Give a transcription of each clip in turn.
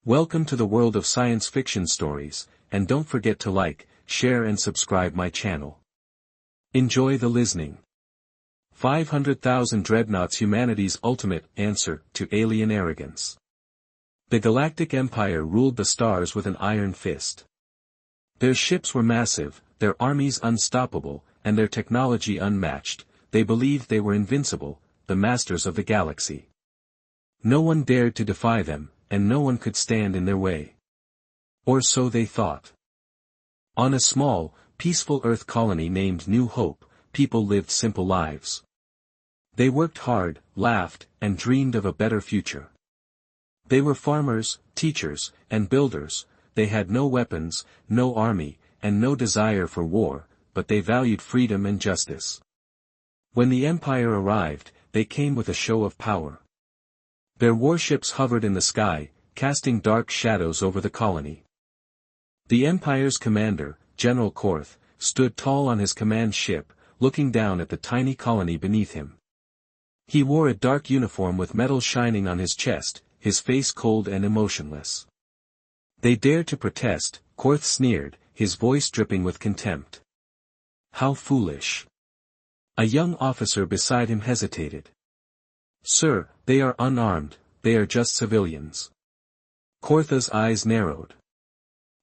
Welcome to the world of science fiction stories, and don't forget to like, share and subscribe my channel. Enjoy the listening. 500,000 Dreadnoughts, humanity's ultimate answer to alien arrogance. The Galactic Empire ruled the stars with an iron fist. Their ships were massive, their armies unstoppable, and their technology unmatched. They believed they were invincible, the masters of the galaxy. No one dared to defy them, and no one could stand in their way. Or so they thought. On a small, peaceful Earth colony named New Hope, people lived simple lives. They worked hard, laughed, and dreamed of a better future. They were farmers, teachers, and builders. They had no weapons, no army, and no desire for war, but they valued freedom and justice. When the Empire arrived, they came with a show of power. Their warships hovered in the sky, casting dark shadows over the colony. The Empire's commander, General Korth, stood tall on his command ship, looking down at the tiny colony beneath him. He wore a dark uniform with metal shining on his chest, his face cold and emotionless. "They dare to protest," Korth sneered, his voice dripping with contempt. "How foolish." A young officer beside him hesitated. "Sir, they are unarmed, they are just civilians." Korth's eyes narrowed.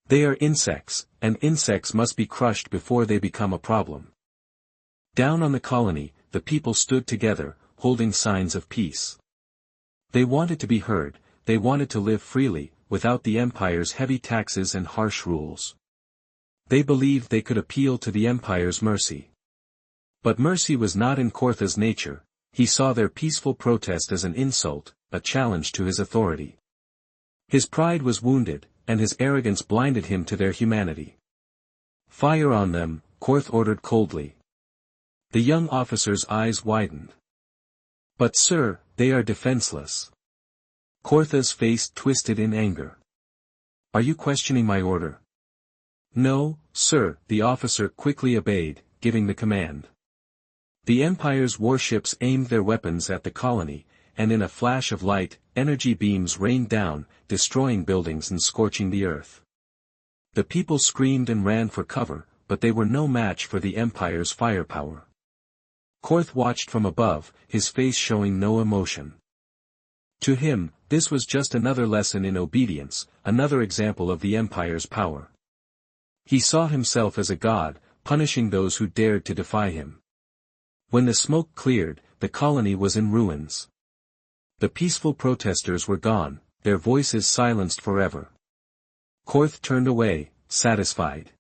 "They are insects, and insects must be crushed before they become a problem." Down on the colony, the people stood together, holding signs of peace. They wanted to be heard, they wanted to live freely, without the Empire's heavy taxes and harsh rules. They believed they could appeal to the Empire's mercy. But mercy was not in Korth's nature. He saw their peaceful protest as an insult, a challenge to his authority. His pride was wounded, and his arrogance blinded him to their humanity. "Fire on them," Korth ordered coldly. The young officer's eyes widened. "But sir, they are defenseless." Korth's face twisted in anger. "Are you questioning my order?" "No, sir," the officer quickly obeyed, giving the command. The Empire's warships aimed their weapons at the colony, and in a flash of light, energy beams rained down, destroying buildings and scorching the earth. The people screamed and ran for cover, but they were no match for the Empire's firepower. Korth watched from above, his face showing no emotion. To him, this was just another lesson in obedience, another example of the Empire's power. He saw himself as a god, punishing those who dared to defy him. When the smoke cleared, the colony was in ruins. The peaceful protesters were gone, their voices silenced forever. Korth turned away, satisfied.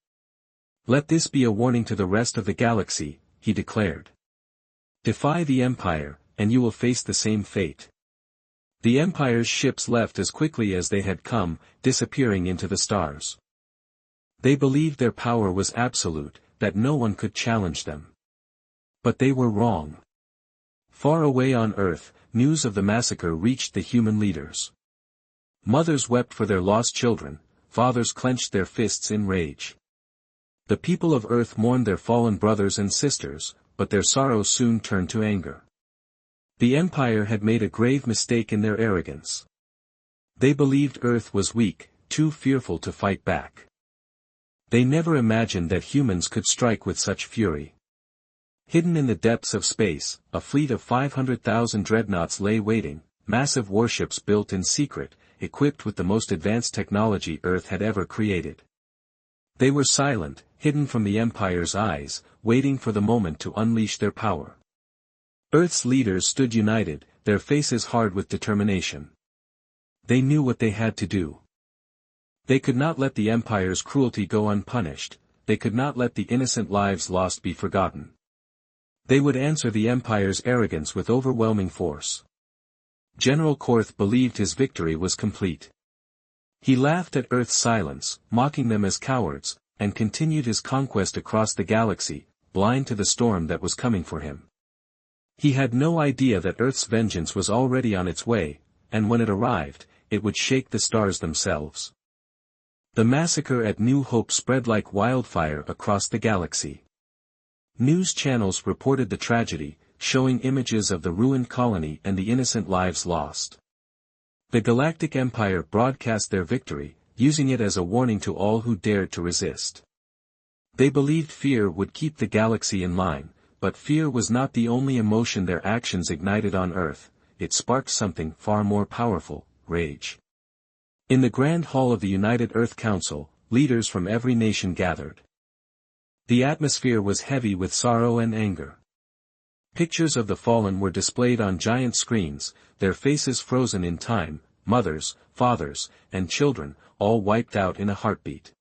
"Let this be a warning to the rest of the galaxy," he declared. "Defy the Empire, and you will face the same fate." The Empire's ships left as quickly as they had come, disappearing into the stars. They believed their power was absolute, that no one could challenge them. But they were wrong. Far away on Earth, news of the massacre reached the human leaders. Mothers wept for their lost children, fathers clenched their fists in rage. The people of Earth mourned their fallen brothers and sisters, but their sorrow soon turned to anger. The Empire had made a grave mistake in their arrogance. They believed Earth was weak, too fearful to fight back. They never imagined that humans could strike with such fury. Hidden in the depths of space, a fleet of 500,000 dreadnoughts lay waiting, massive warships built in secret, equipped with the most advanced technology Earth had ever created. They were silent, hidden from the Empire's eyes, waiting for the moment to unleash their power. Earth's leaders stood united, their faces hard with determination. They knew what they had to do. They could not let the Empire's cruelty go unpunished, they could not let the innocent lives lost be forgotten. They would answer the Empire's arrogance with overwhelming force. General Korth believed his victory was complete. He laughed at Earth's silence, mocking them as cowards, and continued his conquest across the galaxy, blind to the storm that was coming for him. He had no idea that Earth's vengeance was already on its way, and when it arrived, it would shake the stars themselves. The massacre at New Hope spread like wildfire across the galaxy. News channels reported the tragedy, showing images of the ruined colony and the innocent lives lost. The Galactic Empire broadcast their victory, using it as a warning to all who dared to resist. They believed fear would keep the galaxy in line, but fear was not the only emotion their actions ignited on Earth, it sparked something far more powerful, rage. In the Grand Hall of the United Earth Council, leaders from every nation gathered. The atmosphere was heavy with sorrow and anger. Pictures of the fallen were displayed on giant screens, their faces frozen in time, mothers, fathers, and children, all wiped out in a heartbeat.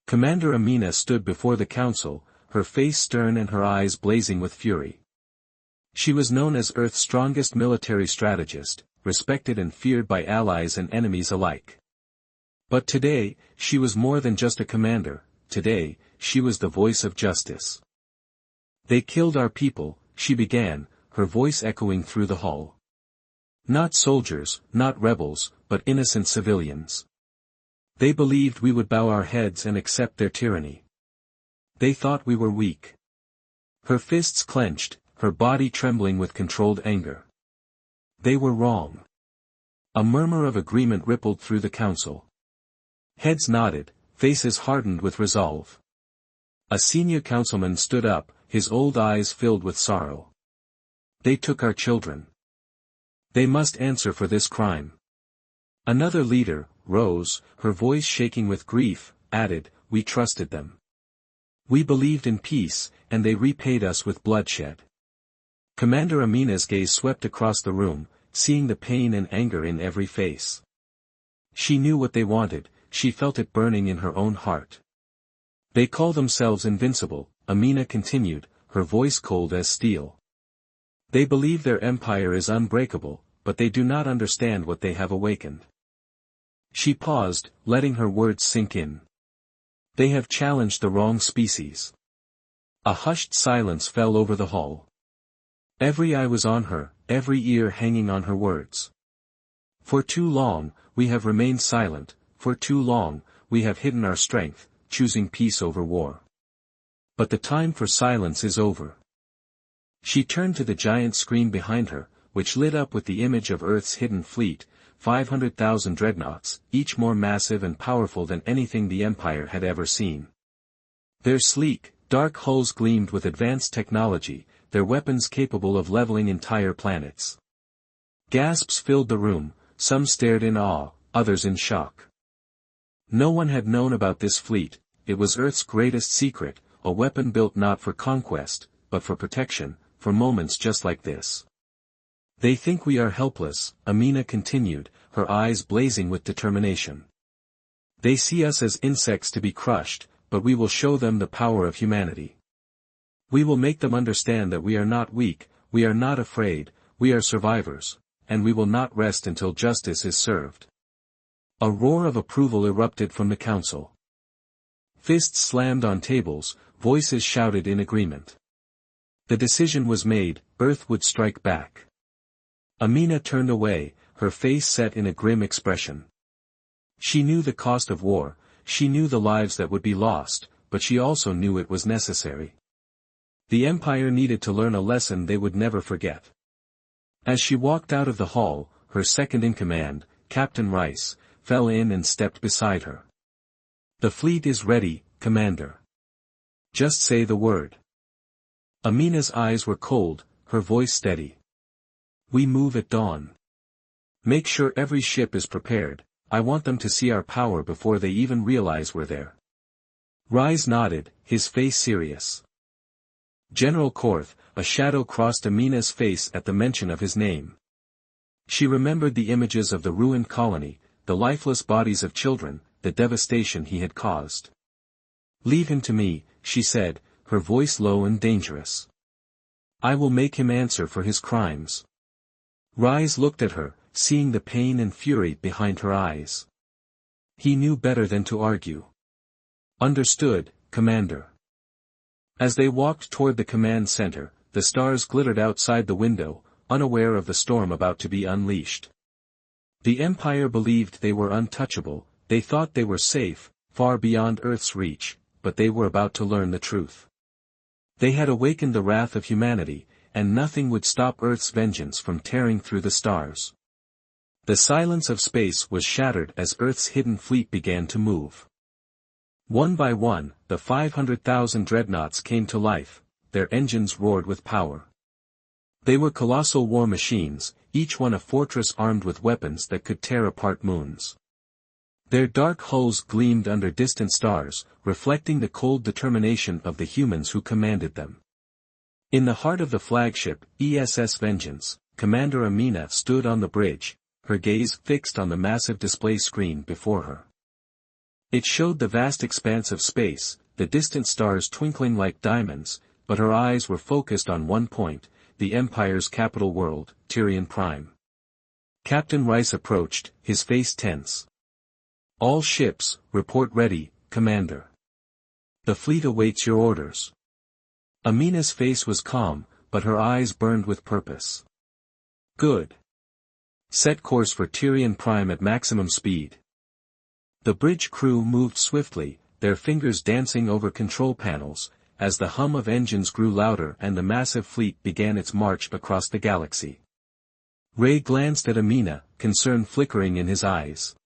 Commander Amina stood before the council, her face stern and her eyes blazing with fury. She was known as Earth's strongest military strategist, respected and feared by allies and enemies alike. But today, she was more than just a commander, today, she was the voice of justice. They killed our people, she began, her voice echoing through the hall. Not soldiers, not rebels, but innocent civilians. They believed we would bow our heads and accept their tyranny. They thought we were weak. Her fists clenched, her body trembling with controlled anger. They were wrong. A murmur of agreement rippled through the council. Heads nodded, faces hardened with resolve. A senior councilman stood up, his old eyes filled with sorrow. They took our children. They must answer for this crime. Another leader, rose, her voice shaking with grief, added, we trusted them. We believed in peace, and they repaid us with bloodshed. Commander Amina's gaze swept across the room, seeing the pain and anger in every face. She knew what they wanted, she felt it burning in her own heart. They call themselves invincible, Amina continued, her voice cold as steel. They believe their empire is unbreakable, but they do not understand what they have awakened. She paused, letting her words sink in. They have challenged the wrong species. A hushed silence fell over the hall. Every eye was on her, every ear hanging on her words. For too long, we have remained silent, for too long, we have hidden our strength, choosing peace over war. But the time for silence is over. She turned to the giant screen behind her, which lit up with the image of Earth's hidden fleet, 500,000 dreadnoughts, each more massive and powerful than anything the Empire had ever seen. Their sleek, dark hulls gleamed with advanced technology, their weapons capable of leveling entire planets. Gasps filled the room, some stared in awe, others in shock. No one had known about this fleet, it was Earth's greatest secret, a weapon built not for conquest, but for protection, for moments just like this. They think we are helpless, Amina continued, her eyes blazing with determination. They see us as insects to be crushed, but we will show them the power of humanity. We will make them understand that we are not weak, we are not afraid, we are survivors, and we will not rest until justice is served. A roar of approval erupted from the council. Fists slammed on tables, voices shouted in agreement. The decision was made, Earth would strike back. Amina turned away, her face set in a grim expression. She knew the cost of war, she knew the lives that would be lost, but she also knew it was necessary. The Empire needed to learn a lesson they would never forget. As she walked out of the hall, her second-in-command, Captain Rice, fell in and stepped beside her. The fleet is ready, Commander. Just say the word. Amina's eyes were cold, her voice steady. We move at dawn. Make sure every ship is prepared, I want them to see our power before they even realize we're there. Rice nodded, his face serious. General Korth, a shadow crossed Amina's face at the mention of his name. She remembered the images of the ruined colony, the lifeless bodies of children, the devastation he had caused. Leave him to me, she said, her voice low and dangerous. I will make him answer for his crimes. Rice looked at her, seeing the pain and fury behind her eyes. He knew better than to argue. Understood, Commander. As they walked toward the command center, the stars glittered outside the window, unaware of the storm about to be unleashed. The Empire believed they were untouchable, they thought they were safe, far beyond Earth's reach, but they were about to learn the truth. They had awakened the wrath of humanity, and nothing would stop Earth's vengeance from tearing through the stars. The silence of space was shattered as Earth's hidden fleet began to move. One by one, the 500,000 dreadnoughts came to life, their engines roared with power. They were colossal war machines, each one a fortress armed with weapons that could tear apart moons. Their dark hulls gleamed under distant stars, reflecting the cold determination of the humans who commanded them. In the heart of the flagship, ESS Vengeance, Commander Amina stood on the bridge, her gaze fixed on the massive display screen before her. It showed the vast expanse of space, the distant stars twinkling like diamonds, but her eyes were focused on one point, the Empire's capital world, Tyrion Prime. Captain Rice approached, his face tense. "All ships, report ready, Commander. The fleet awaits your orders." Amina's face was calm, but her eyes burned with purpose. "Good. Set course for Tyrion Prime at maximum speed." The bridge crew moved swiftly, their fingers dancing over control panels, as the hum of engines grew louder and the massive fleet began its march across the galaxy. Ray glanced at Amina, concern flickering in his eyes.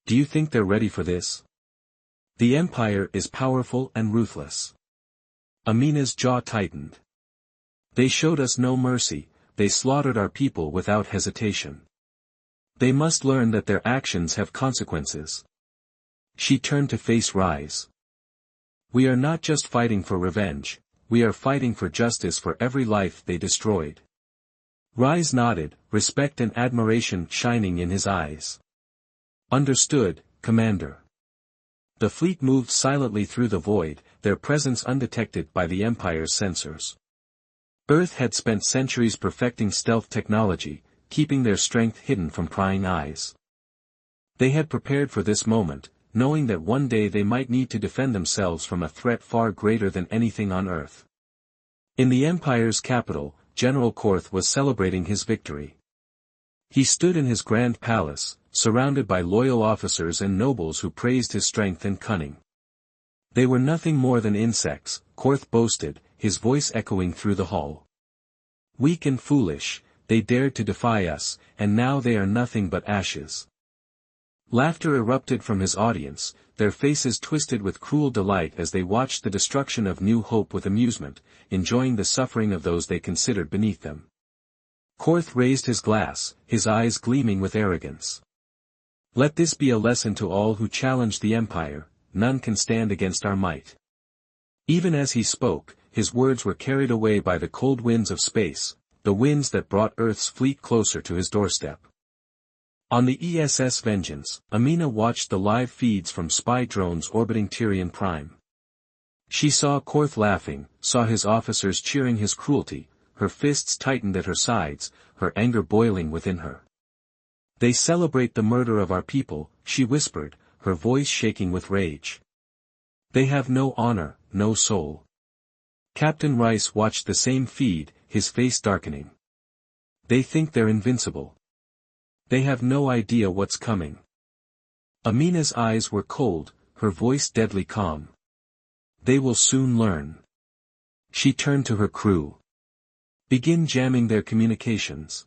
"Do you think they're ready for this? The Empire is powerful and ruthless." Amina's jaw tightened. "They showed us no mercy, they slaughtered our people without hesitation. They must learn that their actions have consequences." She turned to face Rise. "We are not just fighting for revenge, we are fighting for justice for every life they destroyed." Rise nodded, respect and admiration shining in his eyes. "Understood, Commander." The fleet moved silently through the void, their presence undetected by the Empire's sensors. Earth had spent centuries perfecting stealth technology, keeping their strength hidden from prying eyes. They had prepared for this moment, knowing that one day they might need to defend themselves from a threat far greater than anything on Earth. In the Empire's capital, General Korth was celebrating his victory. He stood in his grand palace, surrounded by loyal officers and nobles who praised his strength and cunning. "They were nothing more than insects," Korth boasted, his voice echoing through the hall. "Weak and foolish, they dared to defy us, and now they are nothing but ashes." Laughter erupted from his audience, their faces twisted with cruel delight as they watched the destruction of New Hope with amusement, enjoying the suffering of those they considered beneath them. Korth raised his glass, his eyes gleaming with arrogance. "Let this be a lesson to all who challenge the Empire, none can stand against our might." Even as he spoke, his words were carried away by the cold winds of space, the winds that brought Earth's fleet closer to his doorstep. On the ESS Vengeance, Amina watched the live feeds from spy drones orbiting Tyrion Prime. She saw Korth laughing, saw his officers cheering his cruelty, her fists tightened at her sides, her anger boiling within her. "They celebrate the murder of our people," she whispered, her voice shaking with rage. "They have no honor, no soul." Captain Rice watched the same feed, his face darkening. "They think they're invincible. They have no idea what's coming." Amina's eyes were cold, her voice deadly calm. "They will soon learn." She turned to her crew. "Begin jamming their communications.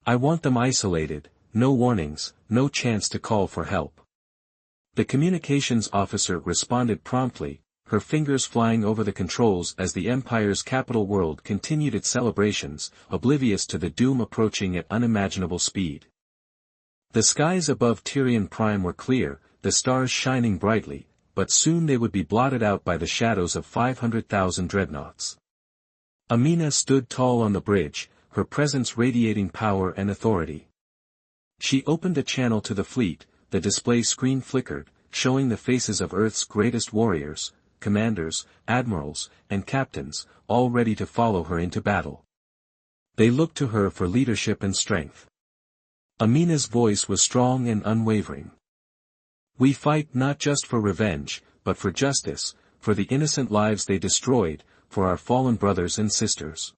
I want them isolated, no warnings, no chance to call for help." The communications officer responded promptly, her fingers flying over the controls as the Empire's capital world continued its celebrations, oblivious to the doom approaching at unimaginable speed. The skies above Tyrion Prime were clear, the stars shining brightly, but soon they would be blotted out by the shadows of 500,000 dreadnoughts. Amina stood tall on the bridge, her presence radiating power and authority. She opened a channel to the fleet, the display screen flickered, showing the faces of Earth's greatest warriors, commanders, admirals, and captains, all ready to follow her into battle. They looked to her for leadership and strength. Amina's voice was strong and unwavering. "We fight not just for revenge, but for justice, for the innocent lives they destroyed, for our fallen brothers and sisters.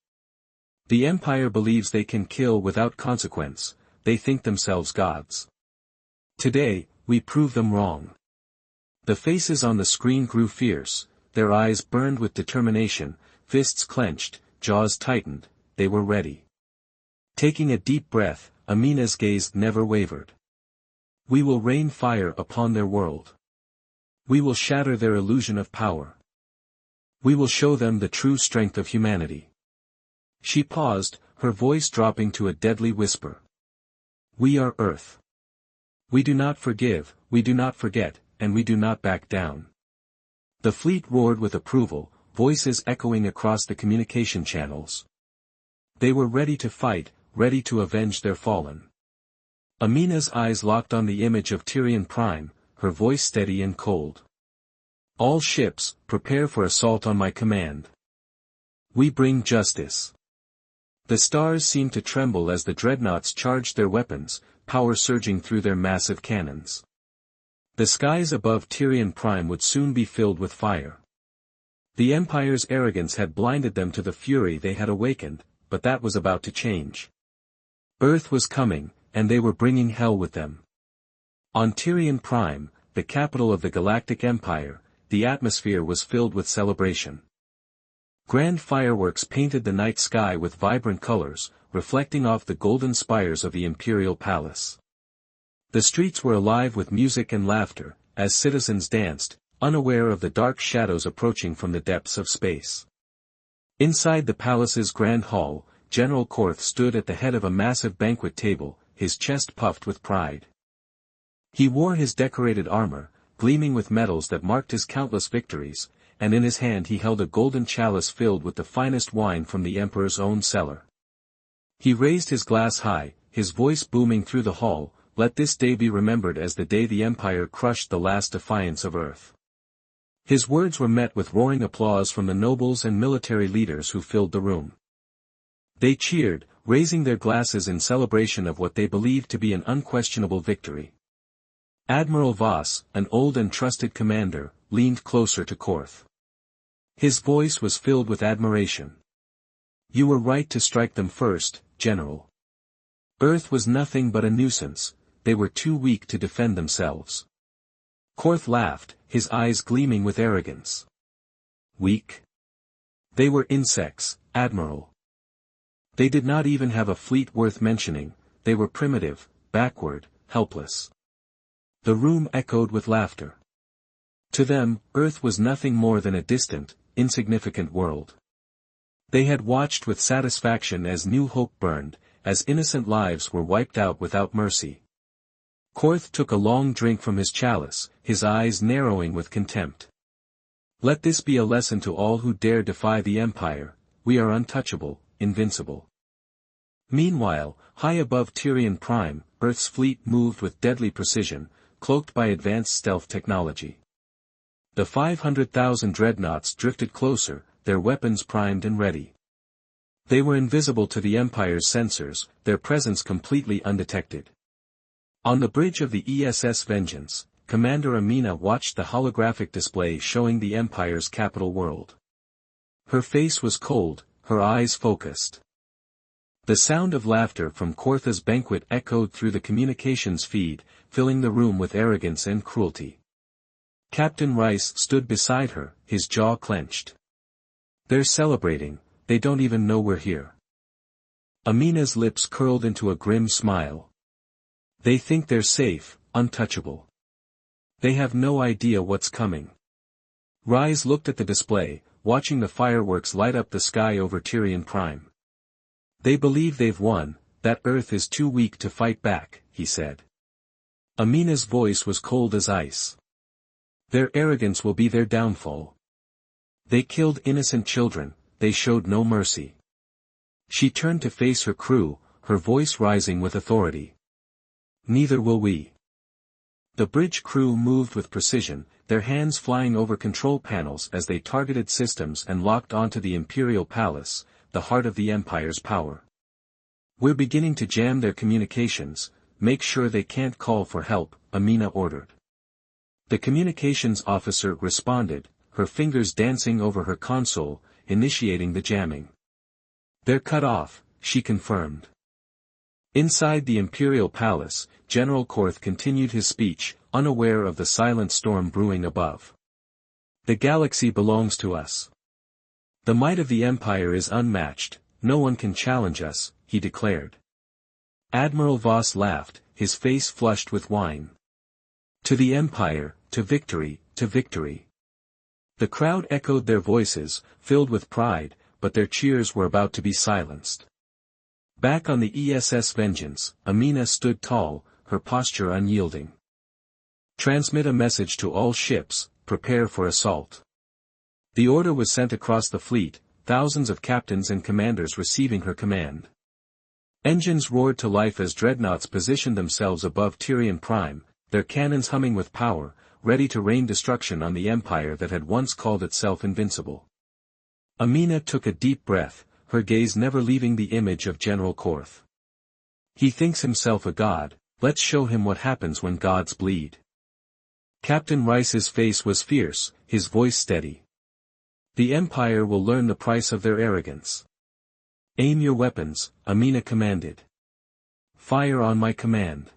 The Empire believes they can kill without consequence, they think themselves gods. Today, we prove them wrong." The faces on the screen grew fierce, their eyes burned with determination, fists clenched, jaws tightened, they were ready. Taking a deep breath, Amina's gaze never wavered. We will rain fire upon their world. We will shatter their illusion of power. We will show them the true strength of humanity. She paused, her voice dropping to a deadly whisper. We are Earth. We do not forgive, we do not forget, and we do not back down. The fleet roared with approval, voices echoing across the communication channels. They were ready to fight, ready to avenge their fallen. Amina's eyes locked on the image of Tyrion Prime, her voice steady and cold. All ships, prepare for assault on my command. We bring justice. The stars seemed to tremble as the dreadnoughts charged their weapons, power surging through their massive cannons. The skies above Tyrion Prime would soon be filled with fire. The Empire's arrogance had blinded them to the fury they had awakened, but that was about to change. Earth was coming, and they were bringing hell with them. On Tyrion Prime, the capital of the Galactic Empire, the atmosphere was filled with celebration. Grand fireworks painted the night sky with vibrant colors, reflecting off the golden spires of the imperial palace. The streets were alive with music and laughter, as citizens danced, unaware of the dark shadows approaching from the depths of space. Inside the palace's grand hall, General Korth stood at the head of a massive banquet table, his chest puffed with pride. He wore his decorated armor, gleaming with medals that marked his countless victories, and in his hand he held a golden chalice filled with the finest wine from the emperor's own cellar. He raised his glass high, his voice booming through the hall, "Let this day be remembered as the day the Empire crushed the last defiance of Earth." His words were met with roaring applause from the nobles and military leaders who filled the room. They cheered, raising their glasses in celebration of what they believed to be an unquestionable victory. Admiral Voss, an old and trusted commander, leaned closer to Korth. His voice was filled with admiration. "You were right to strike them first, General. Earth was nothing but a nuisance, they were too weak to defend themselves." Korth laughed, his eyes gleaming with arrogance. "Weak? They were insects, Admiral. They did not even have a fleet worth mentioning, they were primitive, backward, helpless." The room echoed with laughter. To them, Earth was nothing more than a distant, insignificant world. They had watched with satisfaction as new hope burned, as innocent lives were wiped out without mercy. Korth took a long drink from his chalice, his eyes narrowing with contempt. "Let this be a lesson to all who dare defy the Empire, we are untouchable, invincible." Meanwhile, high above Tyrion Prime, Earth's fleet moved with deadly precision, cloaked by advanced stealth technology. The 500,000 dreadnoughts drifted closer, their weapons primed and ready. They were invisible to the Empire's sensors, their presence completely undetected. On the bridge of the ESS Vengeance, Commander Amina watched the holographic display showing the Empire's capital world. Her face was cold, her eyes focused. The sound of laughter from Kortha's banquet echoed through the communications feed, filling the room with arrogance and cruelty. Captain Rice stood beside her, his jaw clenched. "They're celebrating, they don't even know we're here." Amina's lips curled into a grim smile. "They think they're safe, untouchable. They have no idea what's coming." Rice looked at the display, watching the fireworks light up the sky over Tyrion Prime. "They believe they've won, that Earth is too weak to fight back," he said. Amina's voice was cold as ice. "Their arrogance will be their downfall. They killed innocent children, they showed no mercy." She turned to face her crew, her voice rising with authority. "Neither will we." The bridge crew moved with precision, their hands flying over control panels as they targeted systems and locked onto the Imperial Palace, the heart of the Empire's power. "We're beginning to jam their communications, make sure they can't call for help," Amina ordered. The communications officer responded, her fingers dancing over her console, initiating the jamming. "They're cut off," she confirmed. Inside the Imperial Palace, General Korth continued his speech, unaware of the silent storm brewing above. "The galaxy belongs to us. The might of the Empire is unmatched, no one can challenge us," he declared. Admiral Voss laughed, his face flushed with wine. To the Empire, to victory, to victory. The crowd echoed their voices, filled with pride, but their cheers were about to be silenced. Back on the ESS Vengeance, Amina stood tall, her posture unyielding. Transmit a message to all ships, prepare for assault. The order was sent across the fleet, thousands of captains and commanders receiving her command. Engines roared to life as dreadnoughts positioned themselves above Tyrian Prime, their cannons humming with power, ready to rain destruction on the empire that had once called itself invincible. Amina took a deep breath, her gaze never leaving the image of General Korth. He thinks himself a god, let's show him what happens when gods bleed. Captain Rice's face was fierce, his voice steady. The Empire will learn the price of their arrogance. Aim your weapons, Amina commanded. Fire on my command.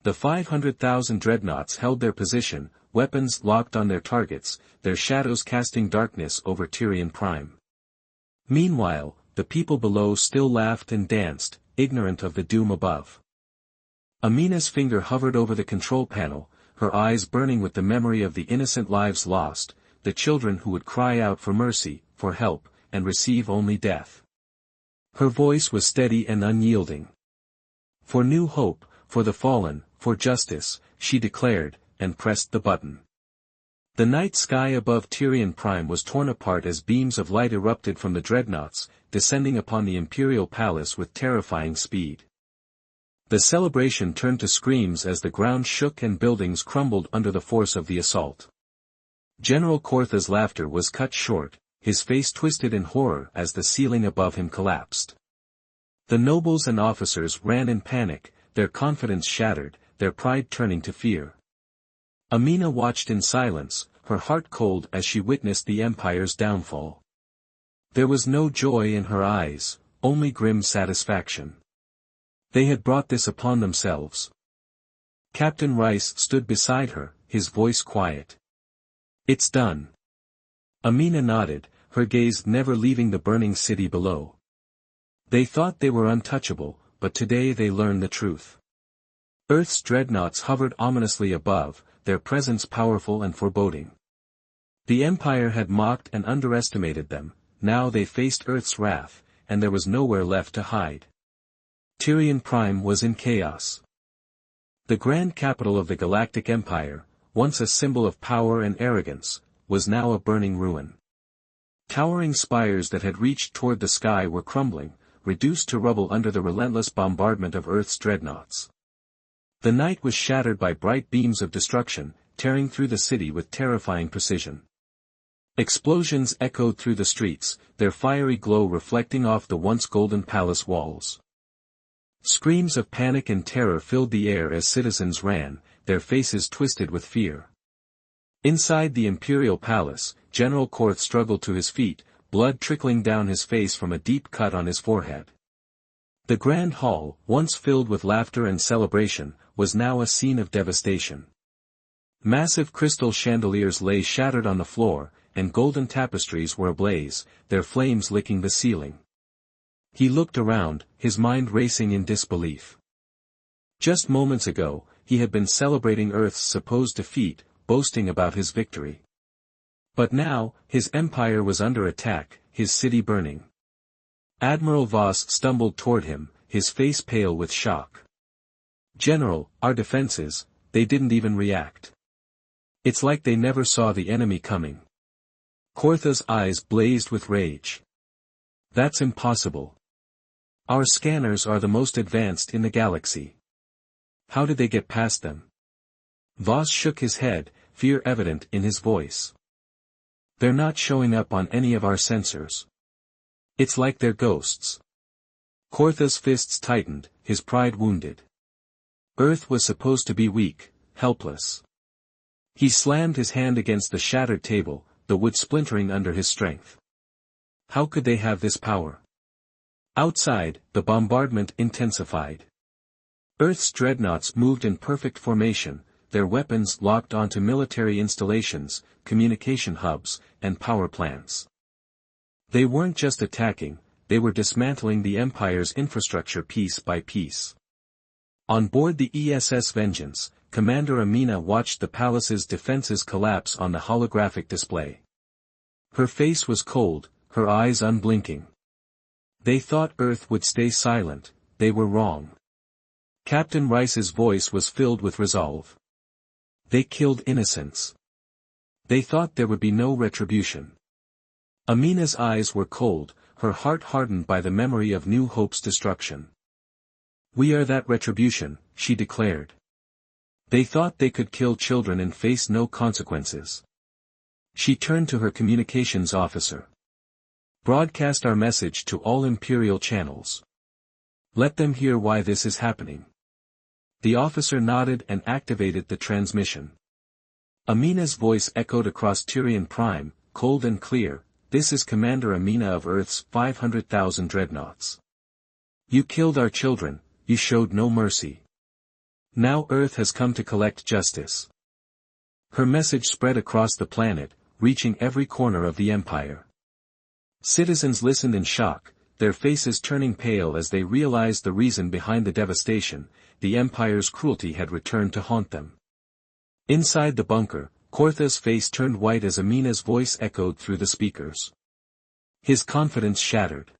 The 500,000 dreadnoughts held their position, weapons locked on their targets, their shadows casting darkness over Tyrian Prime. Meanwhile, the people below still laughed and danced, ignorant of the doom above. Amina's finger hovered over the control panel, her eyes burning with the memory of the innocent lives lost, the children who would cry out for mercy, for help, and receive only death. Her voice was steady and unyielding. For new hope, for the fallen, for justice, she declared, and pressed the button. The night sky above Tyrian Prime was torn apart as beams of light erupted from the dreadnoughts, descending upon the imperial palace with terrifying speed. The celebration turned to screams as the ground shook and buildings crumbled under the force of the assault. General Kortha's laughter was cut short, his face twisted in horror as the ceiling above him collapsed. The nobles and officers ran in panic, their confidence shattered, their pride turning to fear. Amina watched in silence, her heart cold as she witnessed the Empire's downfall. There was no joy in her eyes, only grim satisfaction. They had brought this upon themselves. Captain Rice stood beside her, his voice quiet. It's done. Amina nodded, her gaze never leaving the burning city below. They thought they were untouchable, but today they learned the truth. Earth's dreadnoughts hovered ominously above, their presence powerful and foreboding. The Empire had mocked and underestimated them, now they faced Earth's wrath, and there was nowhere left to hide. Tyrian Prime was in chaos. The grand capital of the Galactic Empire, once a symbol of power and arrogance, was now a burning ruin. Towering spires that had reached toward the sky were crumbling, reduced to rubble under the relentless bombardment of Earth's dreadnoughts. The night was shattered by bright beams of destruction, tearing through the city with terrifying precision. Explosions echoed through the streets, their fiery glow reflecting off the once golden palace walls. Screams of panic and terror filled the air as citizens ran, their faces twisted with fear. Inside the imperial palace, General Korth struggled to his feet, blood trickling down his face from a deep cut on his forehead. The grand hall, once filled with laughter and celebration, was now a scene of devastation. Massive crystal chandeliers lay shattered on the floor, and golden tapestries were ablaze, their flames licking the ceiling. He looked around, his mind racing in disbelief. Just moments ago, he had been celebrating Earth's supposed defeat, boasting about his victory. But now, his empire was under attack, his city burning. Admiral Voss stumbled toward him, his face pale with shock. "General, our defenses, they didn't even react. It's like they never saw the enemy coming." Kortha's eyes blazed with rage. "That's impossible. Our scanners are the most advanced in the galaxy. How did they get past them?" Voss shook his head, fear evident in his voice. "They're not showing up on any of our sensors. It's like they're ghosts." Kortha's fists tightened, his pride wounded. Earth was supposed to be weak, helpless. He slammed his hand against the shattered table, the wood splintering under his strength. How could they have this power? Outside, the bombardment intensified. Earth's dreadnoughts moved in perfect formation, their weapons locked onto military installations, communication hubs, and power plants. They weren't just attacking, they were dismantling the Empire's infrastructure piece by piece. On board the ESS Vengeance, Commander Amina watched the palace's defenses collapse on the holographic display. Her face was cold, her eyes unblinking. They thought Earth would stay silent, they were wrong. Captain Rice's voice was filled with resolve. They killed innocents. They thought there would be no retribution. Amina's eyes were cold, her heart hardened by the memory of New Hope's destruction. We are that retribution, she declared. They thought they could kill children and face no consequences. She turned to her communications officer. Broadcast our message to all Imperial channels. Let them hear why this is happening. The officer nodded and activated the transmission. Amina's voice echoed across Tyrion Prime, cold and clear. This is Commander Amina of Earth's 500,000 dreadnoughts. You killed our children, you showed no mercy. Now Earth has come to collect justice. Her message spread across the planet, reaching every corner of the Empire. Citizens listened in shock, their faces turning pale as they realized the reason behind the devastation. The Empire's cruelty had returned to haunt them. Inside the bunker, Kortha's face turned white as Amina's voice echoed through the speakers. His confidence shattered.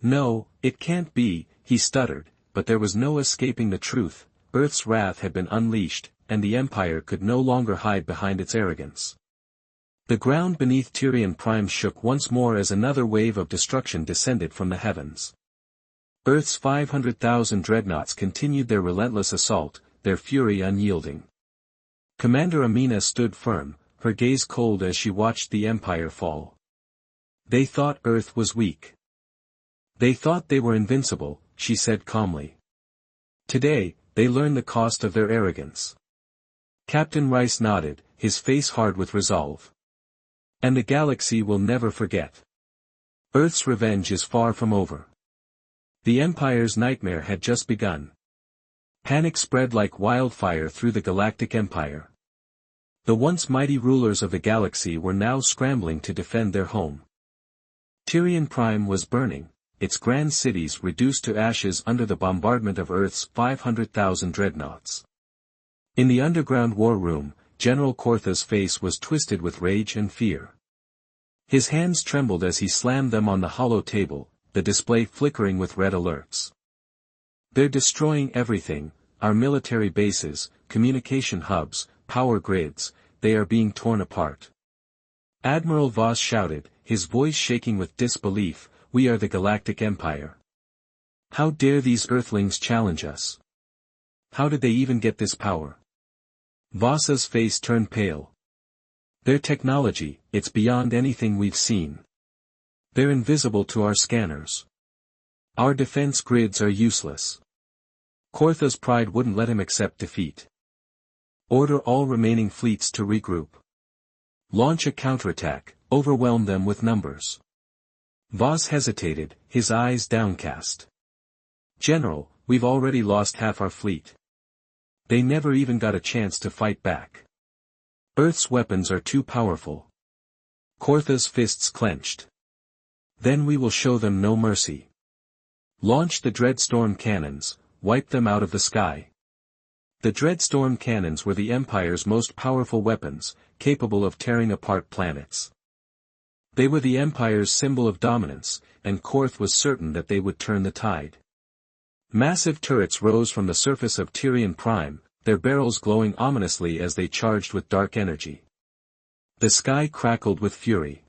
No, it can't be, he stuttered, but there was no escaping the truth. Earth's wrath had been unleashed, and the Empire could no longer hide behind its arrogance. The ground beneath Tyrion Prime shook once more as another wave of destruction descended from the heavens. Earth's 500,000 dreadnoughts continued their relentless assault, their fury unyielding. Commander Amina stood firm, her gaze cold as she watched the Empire fall. They thought Earth was weak. They thought they were invincible, she said calmly. Today, they learn the cost of their arrogance. Captain Rice nodded, his face hard with resolve. And the galaxy will never forget. Earth's revenge is far from over. The Empire's nightmare had just begun. Panic spread like wildfire through the Galactic Empire. The once mighty rulers of the galaxy were now scrambling to defend their home. Tyrion Prime was burning, its grand cities reduced to ashes under the bombardment of Earth's 500,000 dreadnoughts. In the underground war room, General Kortha's face was twisted with rage and fear. His hands trembled as he slammed them on the hollow table, the display flickering with red alerts. They're destroying everything, our military bases, communication hubs, power grids, they are being torn apart. Admiral Voss shouted, his voice shaking with disbelief, we are the Galactic Empire. How dare these Earthlings challenge us? How did they even get this power? Voss's face turned pale. Their technology, it's beyond anything we've seen. They're invisible to our scanners. Our defense grids are useless. Kortha's pride wouldn't let him accept defeat. Order all remaining fleets to regroup. Launch a counterattack, overwhelm them with numbers. Voss hesitated, his eyes downcast. General, we've already lost half our fleet. They never even got a chance to fight back. Earth's weapons are too powerful. Kortha's fists clenched. Then we will show them no mercy. Launch the Dreadstorm cannons, wipe them out of the sky. The Dreadstorm cannons were the Empire's most powerful weapons, capable of tearing apart planets. They were the Empire's symbol of dominance, and Korth was certain that they would turn the tide. Massive turrets rose from the surface of Tyrion Prime, their barrels glowing ominously as they charged with dark energy. The sky crackled with fury.